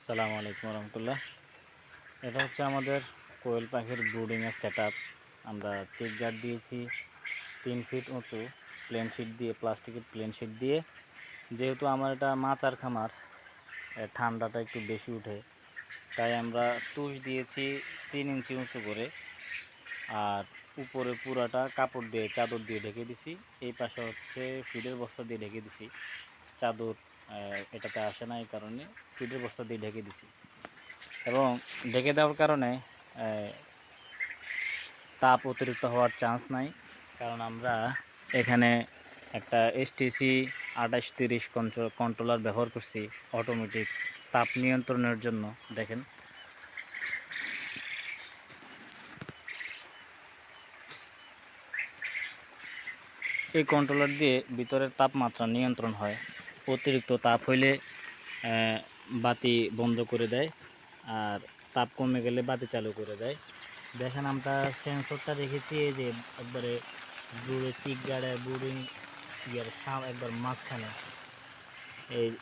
আসসালামু আলাইকুম রহমতুল্লাহ। এটা হচ্ছে আমাদের কোয়েল পাখির ব্রুডিংয়ের সেট আপ। আমরা চেক গার্ড দিয়েছি 3 ফিট উঁচু প্লেন শিট দিয়ে, প্লাস্টিকের প্লেন শিট দিয়ে। যেহেতু আমার এটা মাচার খামার, ঠান্ডাটা একটু বেশি উঠে, তাই আমরা তুষ দিয়েছি 3 ইঞ্চি উঁচু করে, আর উপরে পুরাটা কাপড় দিয়ে, চাদর দিয়ে ঢেকে দিছি। এই পাশে হচ্ছে ফিডের বস্তা দিয়ে ঢেকে দিছি। চাদর এটাতে আসে না, এই কারণে ফিডের বস্তা দিয়ে ঢেকে দিছি। এবং ঢেকে দেওয়ার কারণে তাপ অতিরিক্ত হওয়ার চান্স নাই, কারণ আমরা এখানে একটা STC 2830 কন্ট্রোলার ব্যবহার করছি অটোমেটিক তাপ নিয়ন্ত্রণের জন্য। দেখেন, এই কন্ট্রোলার দিয়ে ভিতরের তাপমাত্রা নিয়ন্ত্রণ হয়। অতিরিক্ত তাপ হইলে বাতি বন্ধ করে দেয়, আর তাপ কমে গেলে বাতি চালু করে দেয়। দেখেন, আমরা সেন্সরটা রেখেছি এই যে একবারে চিক গাড়ে ব্রুডিং একবার মাঝখানে।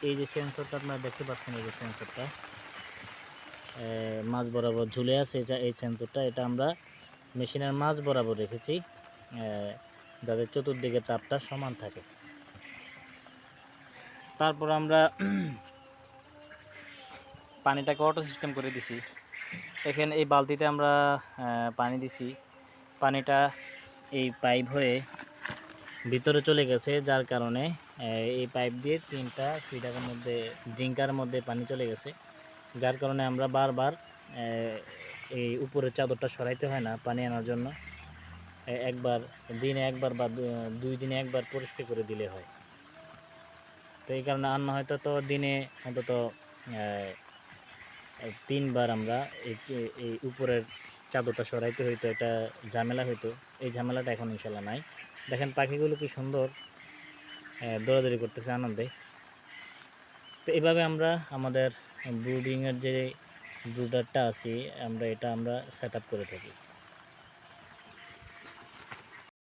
এই যে সেন্সরটা আপনারা দেখতে পাচ্ছেন, এই যে সেন্সরটা মাঝ বরাবর ঝুলে আছে, এই সেন্সরটা এটা আমরা মেশিনের মাঝ বরাবর রেখেছি, যাতে চতুর্দিকে তাপটা সমান থাকে। তারপর আমরা পানিটাকে অটো সিস্টেম করে দিছি। এখানে এই বালতিতে আমরা পানি দিছি। পানিটা এই পাইপ হয়ে ভিতরে চলে গেছে, যার কারণে এই পাইপ দিয়ে 3টা ফিডারের মধ্যে, ড্রিঙ্কার মধ্যে পানি চলে গেছে, যার কারণে আমরা বারবার এই উপরের চাদরটা সরাইতে হয় না পানি আনার জন্য। একবার দিনে একবার বা 2 দিনে একবার পরিষ্কার করে দিলে হয়। তো এই কারণে আর না হয়তো তো দিনে অন্তত 3বার আমরা এই উপরের চাদরটা সরাইতে হইতো, এটা ঝামেলা হইতো। এই ঝামেলাটা এখন ইনশাল্লাহ নাই। দেখেন পাখিগুলো কি সুন্দর দৌড়াদৌড়ি করতেছে আনন্দে। তো এভাবে আমরা আমাদের ব্রুডিংয়ের যে ব্রুডারটা আছে, আমরা সেট আপ করে থাকি।